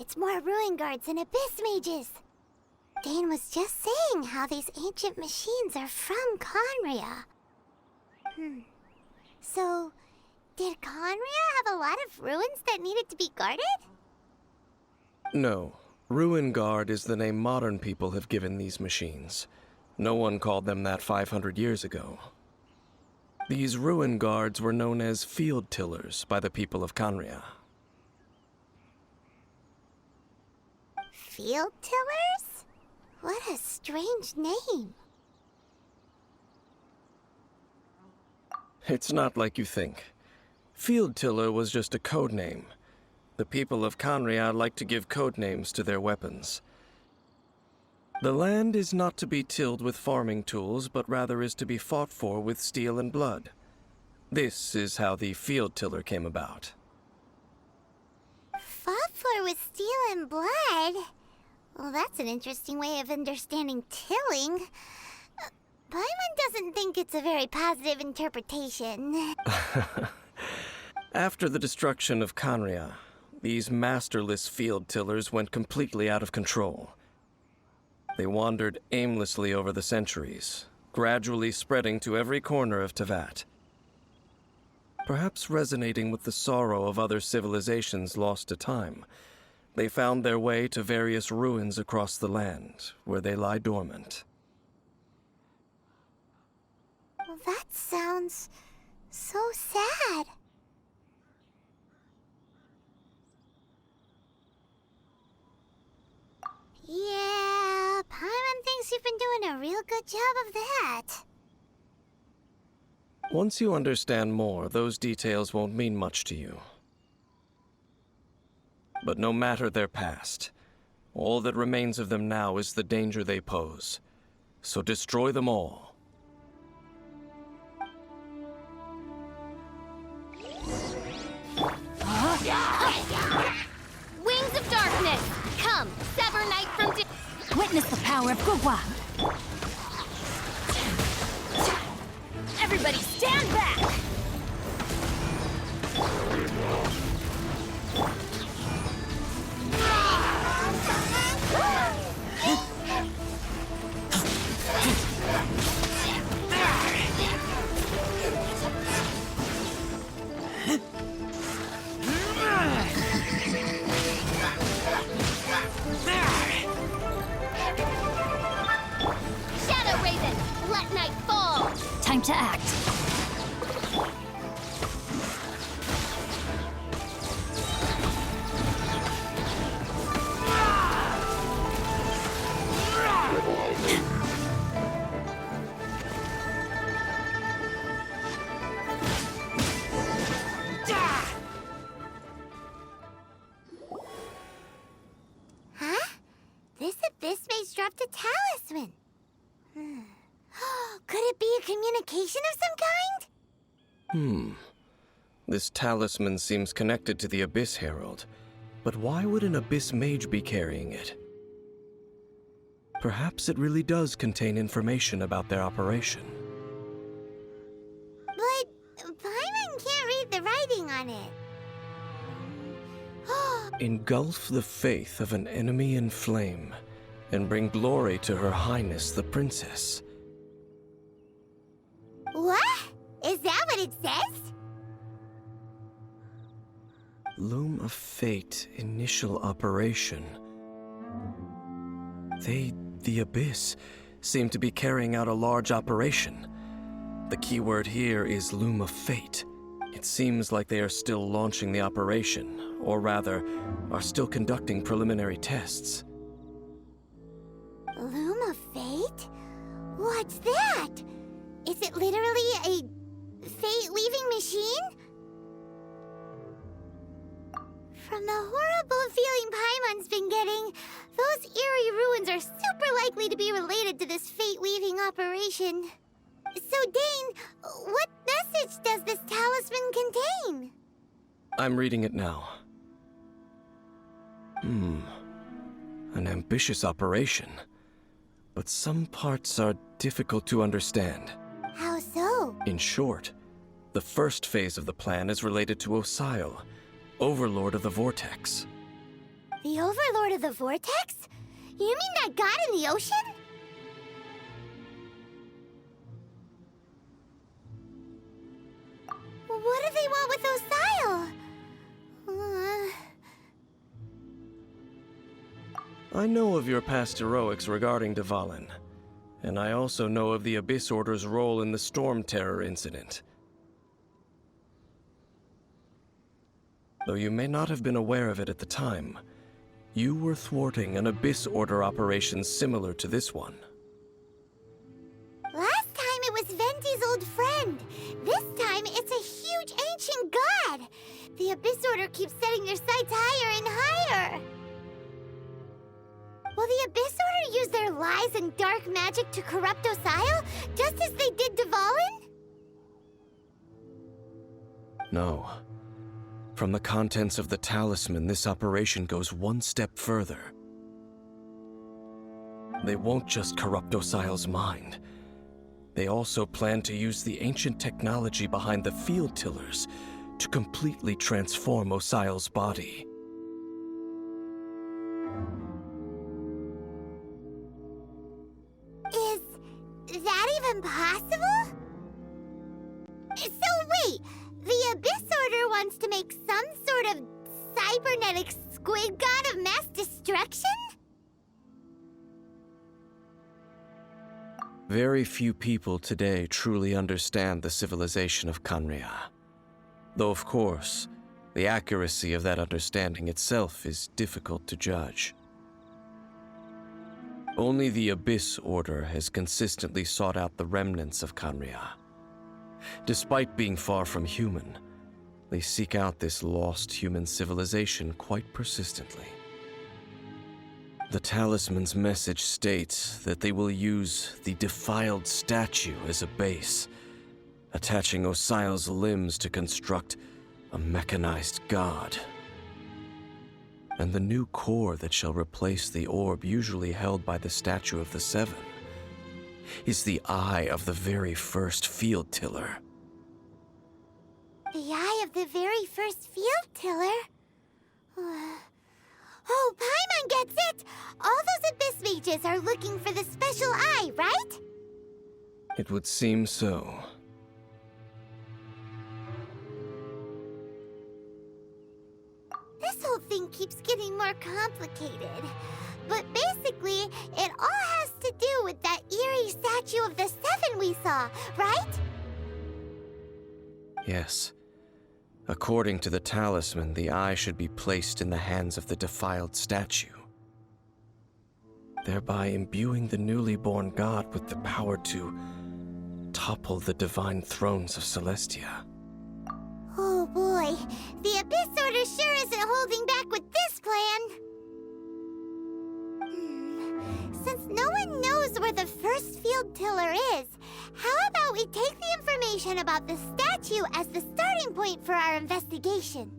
it's more ruin guards and abyss mages. Dane was just saying how these ancient machines are from Conria. So, did Conria have a lot of ruins that needed to be guarded? No. Ruin Guard is the name modern people have given these machines. No one called them that 500 years ago. These ruin guards were known as field tillers by the people of Conria. Field tillers? What a strange name. It's not like you think. Field tiller was just a code name. The people of Conria like to give code names to their weapons. The land is not to be tilled with farming tools, but rather is to be fought for with steel and blood. This is how the field tiller came about. Fought for with steel and blood? Well, that's an interesting way of understanding tilling. Paimon doesn't think it's a very positive interpretation. After the destruction of Conria, these masterless field tillers went completely out of control. They wandered aimlessly over the centuries, gradually spreading to every corner of Teyvat. Perhaps resonating with the sorrow of other civilizations lost to time, they found their way to various ruins across the land, where they lie dormant. Well, that sounds so sad. Yeah, Paimon thinks you've been doing a real good job of that. Once you understand more, those details won't mean much to you. But no matter their past, all that remains of them now is the danger they pose. So destroy them all. Wings of darkness! Come, sever night from Witness the power of Gugwa! Everybody stand back! Shadow Raven, let night fall! Time to act. Huh? This abyss mage dropped a talisman. Could it be a communication of some kind? This talisman seems connected to the Abyss Herald. But why would an Abyss Mage be carrying it? Perhaps it really does contain information about their operation. But Paimon can't read the writing on it. Engulf the faith of an enemy in flame, and bring glory to Her Highness the Princess. What? Is that what it says? Loom of Fate, initial operation. They, the Abyss, seem to be carrying out a large operation. The keyword here is Loom of Fate. It seems like they are still launching the operation, or rather, are still conducting preliminary tests. Loom of Fate? What's that? Is it literally a fate-weaving machine? From the horrible feeling Paimon's been getting, those eerie ruins are super likely to be related to this fate-weaving operation. So, Dane, what message does this talisman contain? I'm reading it now. An ambitious operation. But some parts are difficult to understand. How so? In short, the first phase of the plan is related to Osial, Overlord of the Vortex. The Overlord of the Vortex? You mean that god in the ocean? What do they want with Osial? I know of your past heroics regarding Dvalin, and I also know of the Abyss Order's role in the Storm Terror incident. Though you may not have been aware of it at the time, you were thwarting an Abyss Order operation similar to this one. Last time it was Venti's old friend. This time it's a huge ancient god. The Abyss Order keeps setting their sights higher and higher. Will the Abyss Order use their lies and dark magic to corrupt Osial, just as they did Dvalin? No. From the contents of the talisman, this operation goes one step further. They won't just corrupt Osial's mind. They also plan to use the ancient technology behind the field tillers to completely transform Osial's body. Is that even possible? So wait, the Abyss Order wants to make some sort of cybernetic squid god of mass destruction? Very few people today truly understand the civilization of Khaenri'ah. Though of course, the accuracy of that understanding itself is difficult to judge. Only the Abyss Order has consistently sought out the remnants of Khaenri'ah. Despite being far from human, they seek out this lost human civilization quite persistently. The talisman's message states that they will use the defiled statue as a base, attaching Osial's limbs to construct a mechanized god. And the new core that shall replace the orb usually held by the Statue of the Seven is the eye of the very first field tiller. The eye of the very first field tiller? Oh, Paimon gets it! All those Abyss mages are looking for the special eye, right? It would seem so. This whole thing keeps getting more complicated. But basically, it all has to do with that eerie statue of the Seven we saw, right? Yes. According to the talisman, the eye should be placed in the hands of the defiled statue, thereby imbuing the newly born god with the power to topple the divine thrones of Celestia. Oh boy, the Abyss Order sure isn't holding back with this plan. Since no one knows where the first field tiller is, how about we take the information about the statue as the starting point for our investigation?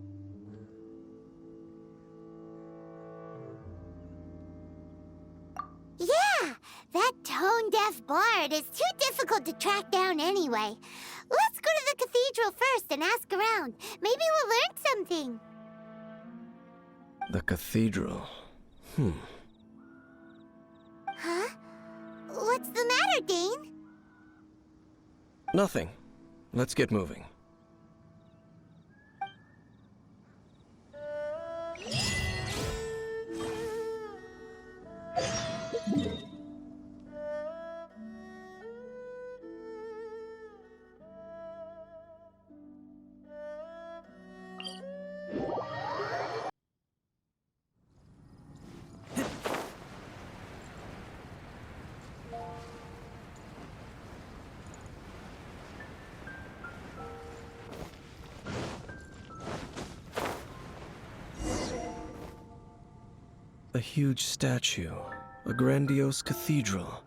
Yeah, that tone-deaf bard is too difficult to track down anyway. Let's go to the cathedral first and ask around. Maybe we'll learn something. The cathedral. Huh? What's the matter, Dane? Nothing. Let's get moving. A huge statue, a grandiose cathedral.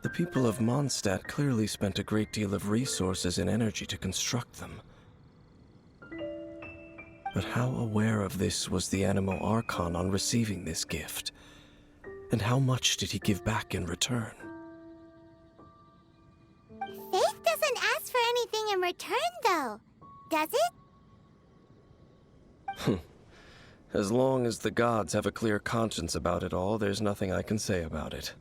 The people of Mondstadt clearly spent a great deal of resources and energy to construct them. But how aware of this was the Animo Archon on receiving this gift? And how much did he give back in return? Faith doesn't ask for anything in return, though, does it? As long as the gods have a clear conscience about it all, there's nothing I can say about it.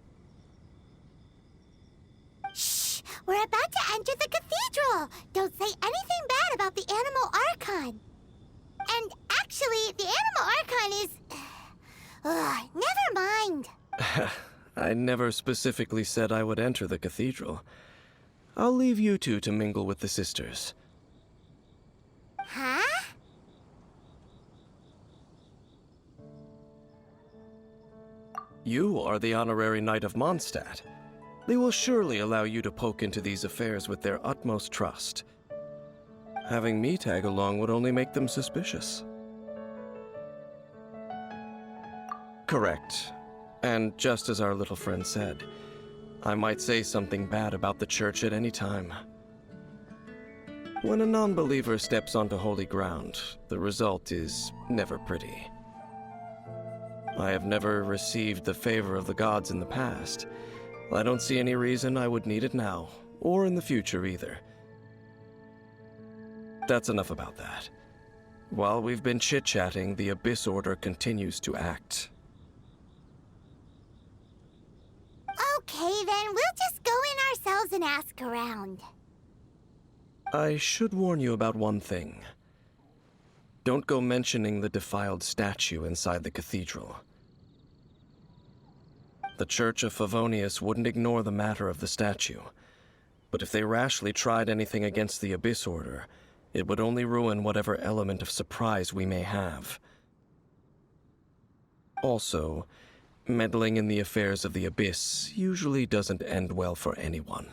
Shh! We're about to enter the cathedral! Don't say anything bad about the animal archon. And actually, the animal archon is... never mind. I never specifically said I would enter the cathedral. I'll leave you two to mingle with the sisters. Huh? You are the honorary Knight of Mondstadt. They will surely allow you to poke into these affairs with their utmost trust. Having me tag along would only make them suspicious. Correct. And just as our little friend said, I might say something bad about the church at any time. When a non-believer steps onto holy ground, the result is never pretty. I have never received the favor of the gods in the past. I don't see any reason I would need it now, or in the future either. That's enough about that. While we've been chit-chatting, the Abyss Order continues to act. Okay, then we'll just go in ourselves and ask around. I should warn you about one thing. Don't go mentioning the defiled statue inside the cathedral. The Church of Favonius wouldn't ignore the matter of the statue, but if they rashly tried anything against the Abyss Order, it would only ruin whatever element of surprise we may have. Also, meddling in the affairs of the Abyss usually doesn't end well for anyone.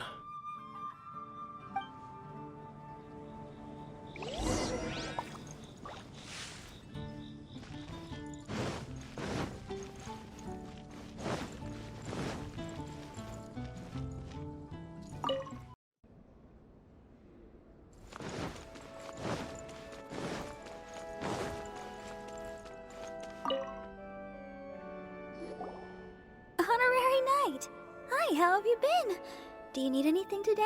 Honorary Knight! Hi, how have you been? Do you need anything today?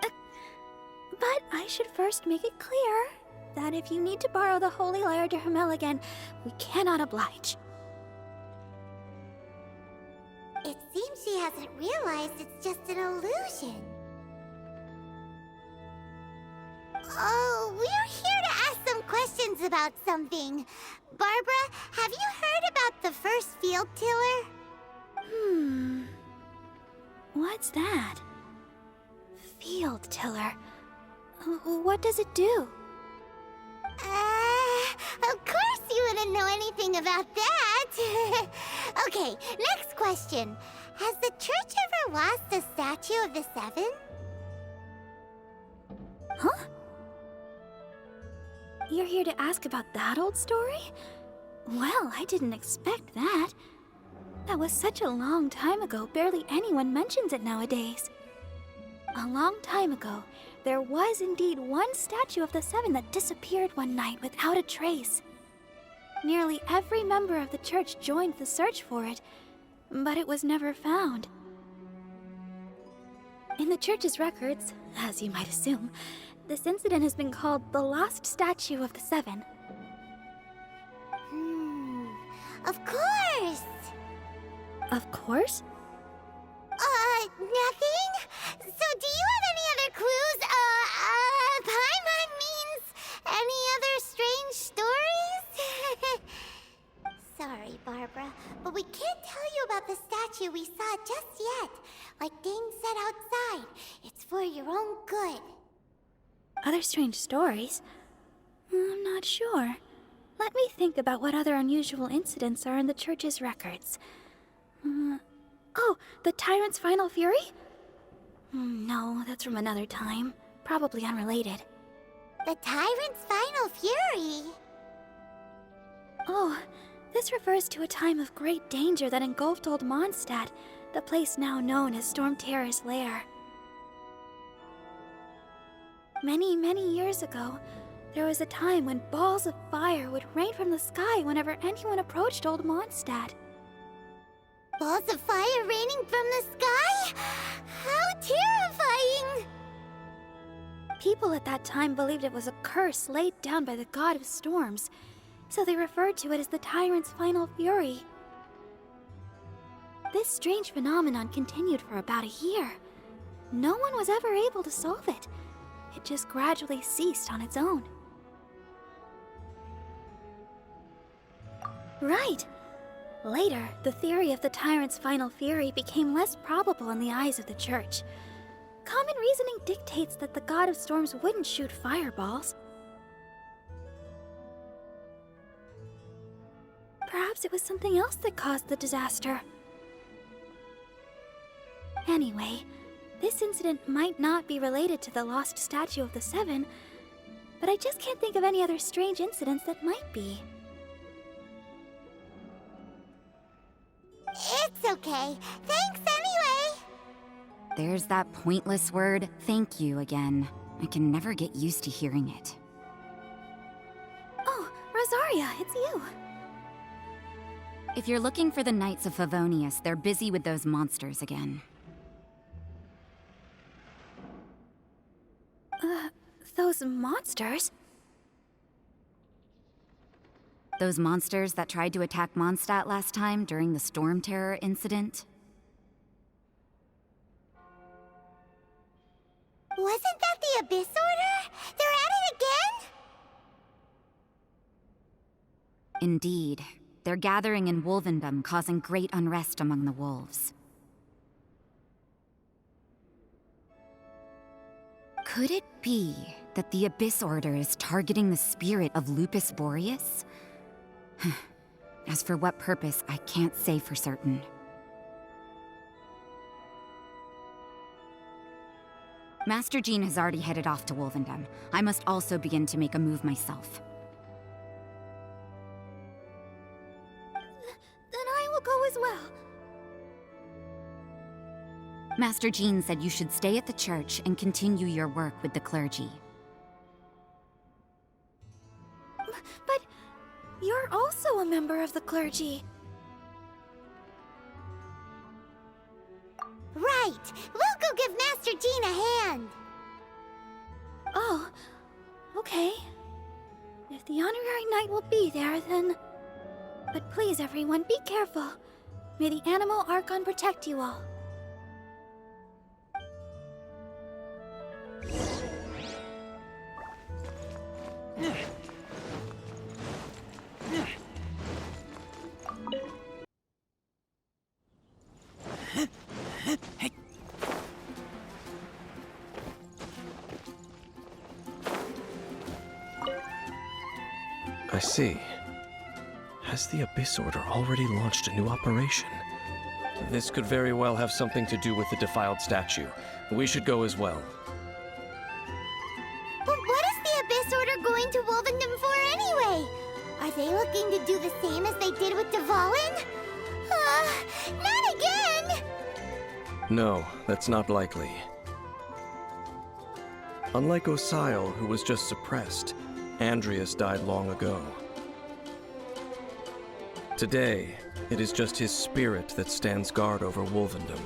But I should first make it clear that if you need to borrow the Holy Lyre to Himmel again, we cannot oblige. It seems she hasn't realized it's just an illusion. Oh, we're here to ask some questions about something. Barbara, have you heard about the first field tiller? What's that? Field tiller. What does it do? Of course you wouldn't know anything about that. Okay, next question. Has the church ever lost a statue of the Seven? Huh? You're here to ask about that old story? Well, I didn't expect that. That was such a long time ago, barely anyone mentions it nowadays. A long time ago, there was indeed one statue of the Seven that disappeared one night without a trace. Nearly every member of the church joined the search for it, but it was never found. In the church's records, as you might assume, this incident has been called the Lost Statue of the Seven. Of course! Of course? Nothing? So do you have any other clues? Paimon means any other strange stories? Sorry, Barbara, but we can't tell you about the statue we saw just yet. Like Dane said outside, it's for your own good. Other strange stories? I'm not sure. Let me think about what other unusual incidents are in the church's records. Oh, the Tyrant's Final Fury? No, that's from another time. Probably unrelated. The Tyrant's Final Fury? Oh, this refers to a time of great danger that engulfed old Mondstadt, the place now known as Storm Terror's lair. Many, many years ago, there was a time when balls of fire would rain from the sky whenever anyone approached old Mondstadt. Balls of fire raining from the sky? How terrifying! People at that time believed it was a curse laid down by the god of storms. so they referred to it as the Tyrant's final fury. This strange phenomenon continued for about a year. No one was ever able to solve it. It just gradually ceased on its own. Right. Later, the theory of the Tyrant's final fury became less probable in the eyes of the Church. Common reasoning dictates that the God of Storms wouldn't shoot fireballs. Perhaps it was something else that caused the disaster. Anyway, this incident might not be related to the lost statue of the Seven, but I just can't think of any other strange incidents that might be. It's okay. Thanks anyway. There's that pointless word, thank you, again. I can never get used to hearing it. Oh, Rosaria, it's you. If you're looking for the Knights of Favonius, they're busy with those monsters again. Those monsters? Those monsters that tried to attack Mondstadt last time during the Storm Terror incident? Wasn't that the Abyss Order? They're at it again? Indeed. They're gathering in Wolvendom, causing great unrest among the wolves. Could it be that the Abyss Order is targeting the spirit of Lupus Boreas? As for what purpose, I can't say for certain. Master Jean has already headed off to Wolvendom. I must also begin to make a move myself. Then I will go as well. Master Jean said you should stay at the church and continue your work with the clergy. But you're also a member of the clergy. Right. We'll go give Master Jean a hand. Oh, okay. If the honorary knight will be there, then... But please, everyone, be careful. May the Animal Archon protect you all. I see. Has the Abyss Order already launched a new operation? This could very well have something to do with the defiled statue. We should go as well. But what is the Abyss Order going to Wolvendom for anyway? Are they looking to do the same as they did with Dvalin? Not again! No, that's not likely. Unlike Osile, who was just suppressed, Andreas died long ago. Today, it is just his spirit that stands guard over Wolvendom.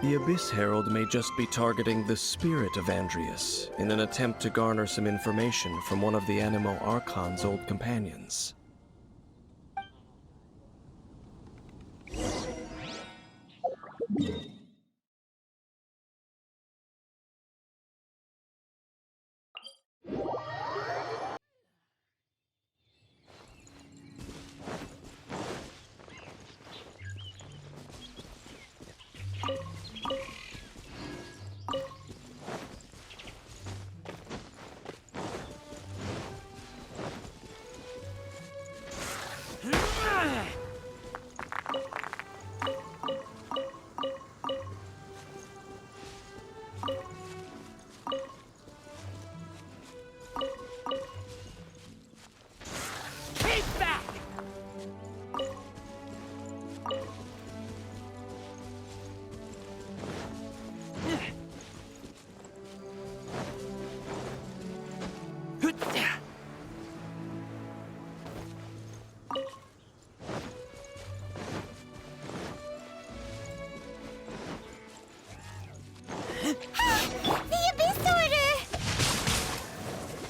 The Abyss Herald may just be targeting the spirit of Andreas in an attempt to garner some information from one of the Animo Archon's old companions.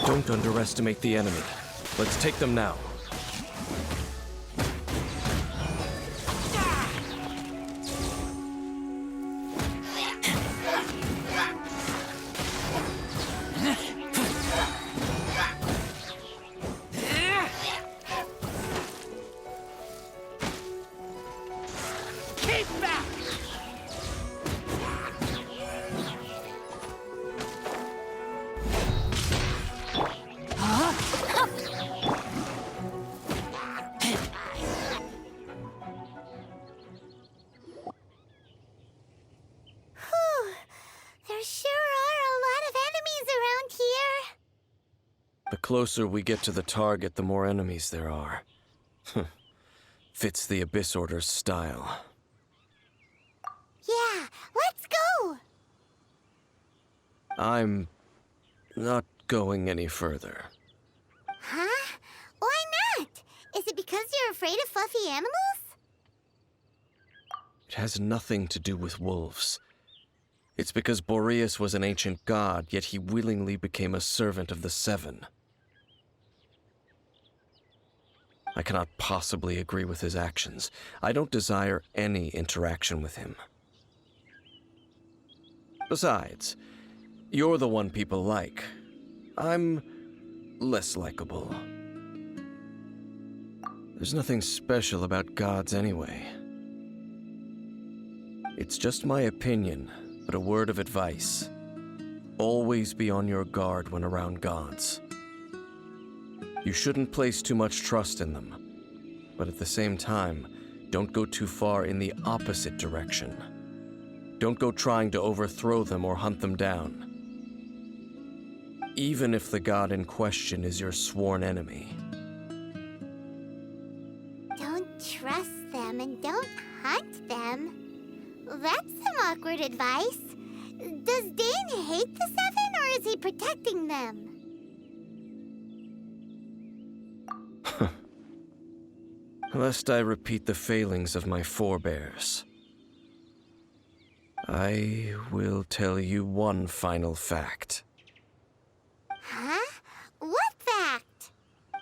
Don't underestimate the enemy. Let's take them now. The closer we get to the target, the more enemies there are. Fits the Abyss Order's style. Yeah, let's go! I'm not going any further. Huh? Why not? Is it because you're afraid of fluffy animals? It has nothing to do with wolves. It's because Boreas was an ancient god, yet he willingly became a servant of the Seven. I cannot possibly agree with his actions. I don't desire any interaction with him. Besides, you're the one people like. I'm less likable. There's nothing special about gods anyway. It's just my opinion, but a word of advice. Always be on your guard when around gods. You shouldn't place too much trust in them, but at the same time, don't go too far in the opposite direction. Don't go trying to overthrow them or hunt them down. Even if the god in question is your sworn enemy. Don't trust them and don't hunt them. That's some awkward advice. Does Dane hate the Seven, or is he protecting them? Lest I repeat the failings of my forebears, I will tell you one final fact. Huh? What fact?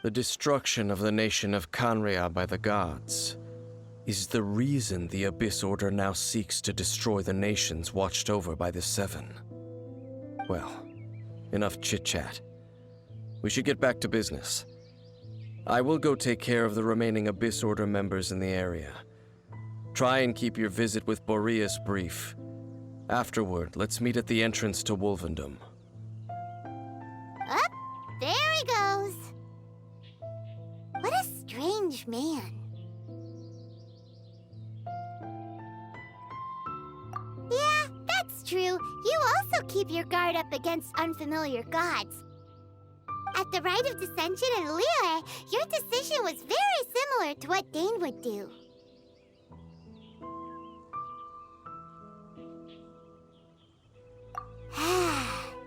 The destruction of the nation of Khaenri'ah by the gods is the reason the Abyss Order now seeks to destroy the nations watched over by the Seven. Well, enough chit-chat. We should get back to business. I will go take care of the remaining Abyss Order members in the area. Try and keep your visit with Boreas brief. Afterward, let's meet at the entrance to Wolvendom. Up, there he goes. What a strange man. Yeah, that's true. You also keep your guard up against unfamiliar gods. At the Rite of Dissension in Liyue, your decision was very similar to what Dane would do.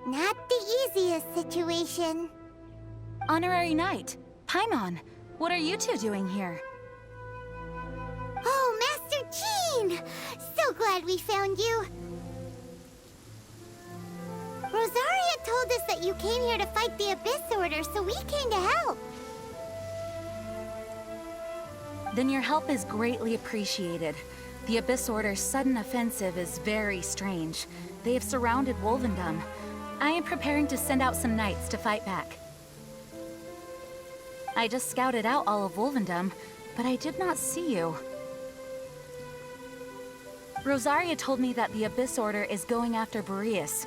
Not the easiest situation. Honorary Knight, Paimon, what are you two doing here? Oh, Master Jean! So glad we found you. Rosaria told us that you came here to fight the Abyss Order, so we came to help. Then your help is greatly appreciated. The Abyss Order's sudden offensive is very strange. They have surrounded Wolvendom. I am preparing to send out some knights to fight back. I just scouted out all of Wolvendom, but I did not see you. Rosaria told me that the Abyss Order is going after Boreas.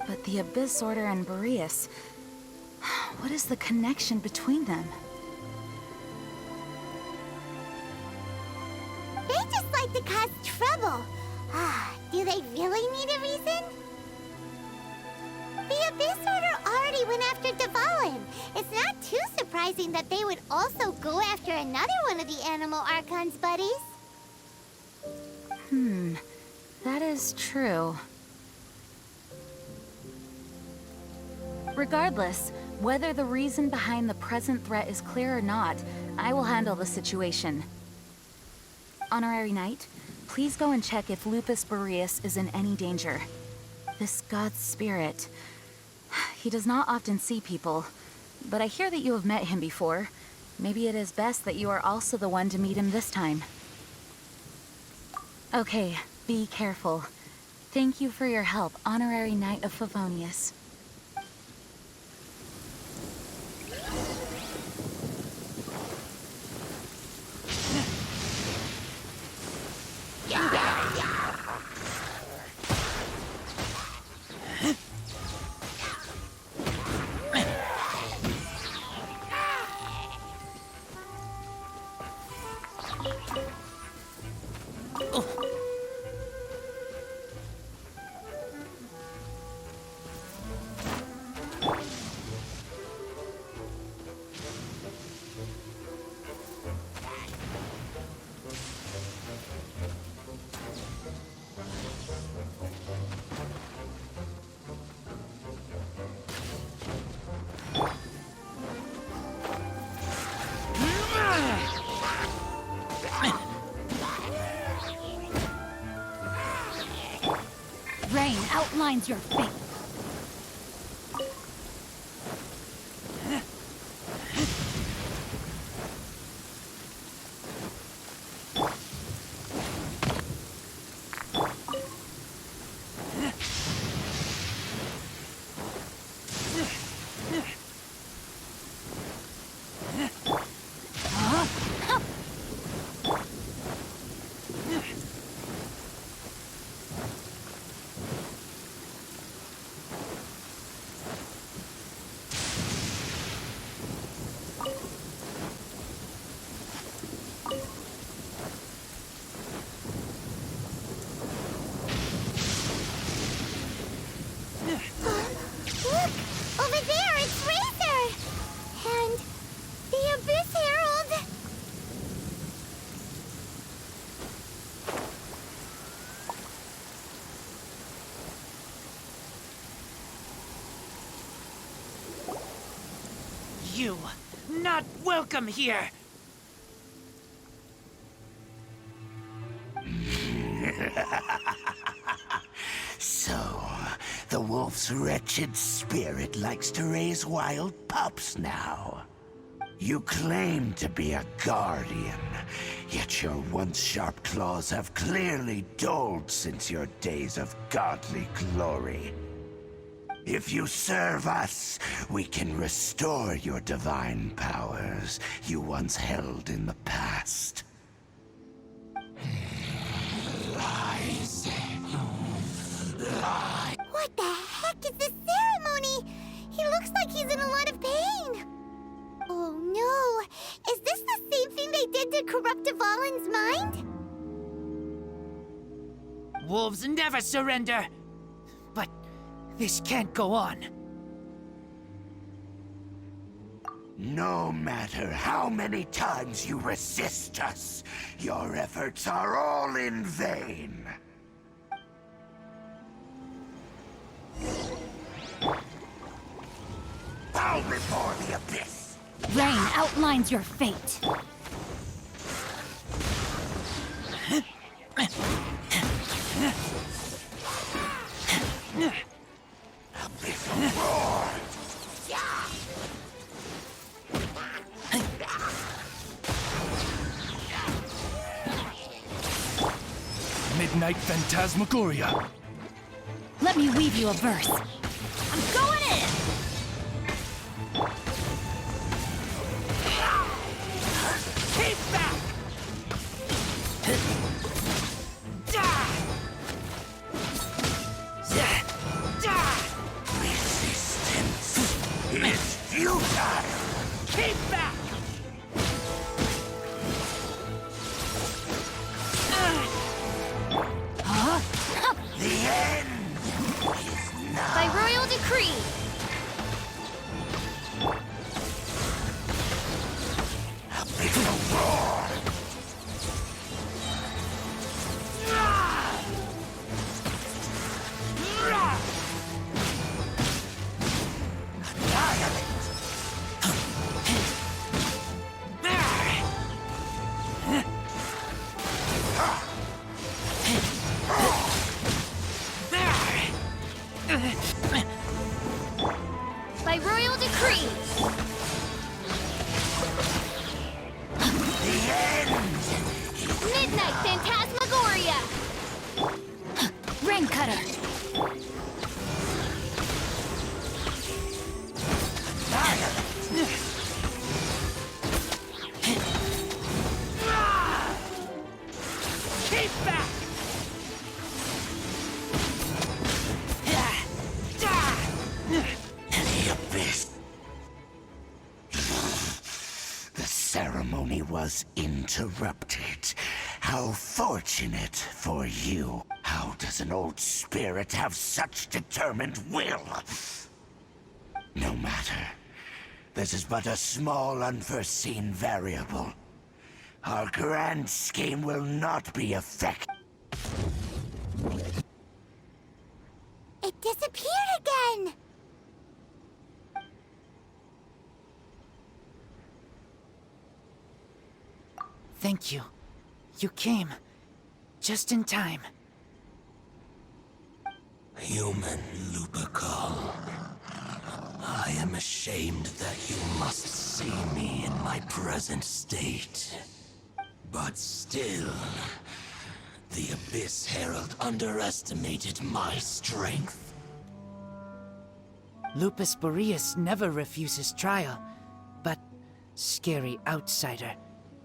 But the Abyss Order and Boreas... what is the connection between them? They just like to cause trouble. Do they really need a reason? The Abyss Order already went after Dvalin. It's not too surprising that they would also go after another one of the Animal Archon's buddies. That is true. Regardless, whether the reason behind the present threat is clear or not, I will handle the situation. Honorary Knight, please go and check if Lupus Boreas is in any danger. This god's spirit... he does not often see people, but I hear that you have met him before. Maybe it is best that you are also the one to meet him this time. Okay, be careful. Thank you for your help, Honorary Knight of Favonius. outlines your fate. Look! Over there, it's Razor! And the Abyss Herald! You, not welcome here! So, the wolf's wretched spirit likes to raise wild pups now. You claim to be a guardian, yet your once sharp claws have clearly dulled since your days of godly glory. If you serve us, we can restore your divine powers you once held in the past. Lies. Lies. What the heck is this ceremony? He looks like he's in a lot of pain. Oh no! Is this the same thing they did to corrupt Dvalin's mind? Wolves never surrender! But this can't go on. No matter how many times you resist us, your efforts are all in vain. Bow before the abyss! Rain outlines your fate. Abyssal roar! Midnight Phantasmagoria. Let me weave you a verse. I'm going in! Keep back! Resistance is futile! Keep back! The end is By nigh. royal decree! Abyssal roar! By royal decree! The end! Midnight Phantasmagoria! Rain cutter. Keep back! The abyss. The ceremony was interrupted. How fortunate for you. How does an old spirit have such determined will? No matter. This is but a small unforeseen variable. Our grand scheme will not be effective. It disappeared again! Thank you. You came. Just in time. Human Lupercal. I am ashamed that you must see me in my present state. But still, the Abyss Herald underestimated my strength. Lupus Boreas never refuses trial, but scary outsider,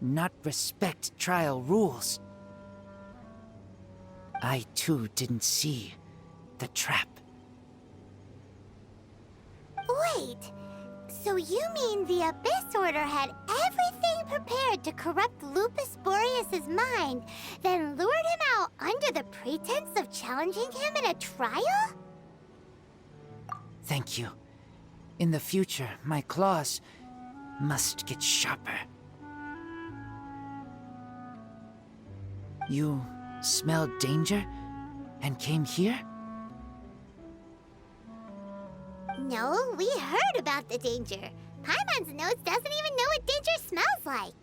not respect trial rules. I too didn't see the trap. Wait, so you mean the Abyss Order had everything prepared to corrupt Lupus Boreas' mind, then lured him out under the pretense of challenging him in a trial? Thank you. In the future, my claws must get sharper. You smelled danger and came here? No, we heard about the danger. Paimon's nose doesn't even know what danger smells like.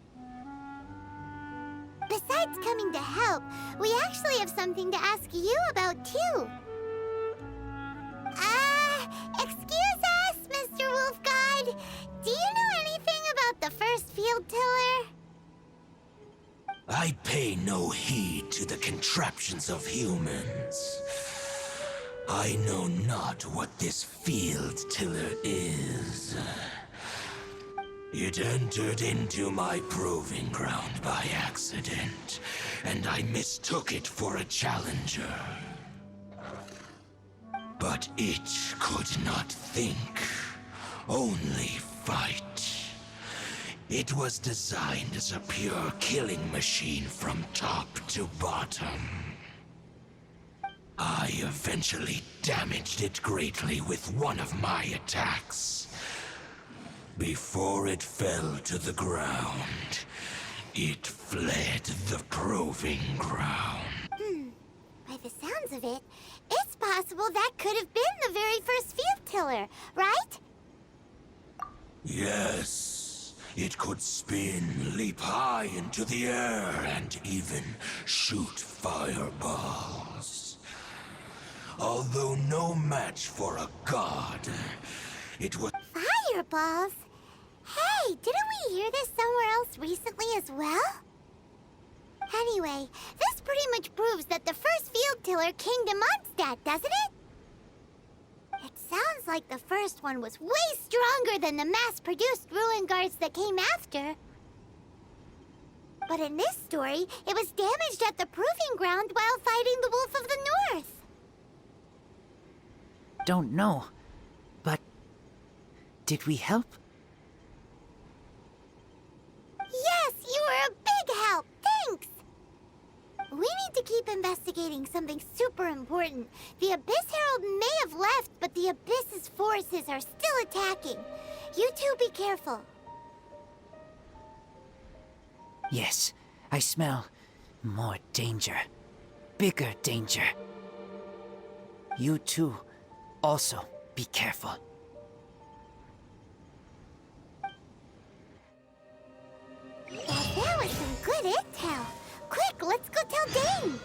Besides coming to help, we actually have something to ask you about, too. Excuse us, Mr. Wolf Guide. Do you know anything about the first field tiller? I pay no heed to the contraptions of humans. I know not what this field tiller is. It entered into my proving ground by accident, and I mistook it for a challenger. But it could not think, only fight. It was designed as a pure killing machine from top to bottom. I eventually damaged it greatly with one of my attacks. Before it fell to the ground, it fled the proving ground. By the sounds of it, it's possible that could have been the very first field tiller, right? Yes, it could spin, leap high into the air, and even shoot fireballs. Although no match for a god, it was... Fireballs? Hey, didn't we hear this somewhere else recently as well? Anyway, this pretty much proves that the first field tiller came to Mondstadt, doesn't it? It sounds like the first one was way stronger than the mass-produced ruin guards that came after. But in this story, it was damaged at the proving ground while fighting the Wolf of the North. Don't know, but did we help? Yes, you were a big help. Thanks. We need to keep investigating something super important. The Abyss Herald may have left, but the Abyss's forces are still attacking. You two be careful. Yes, I smell more danger. Bigger danger. You too, also be careful. Well, that was some good intel. Quick, let's go tell Dane.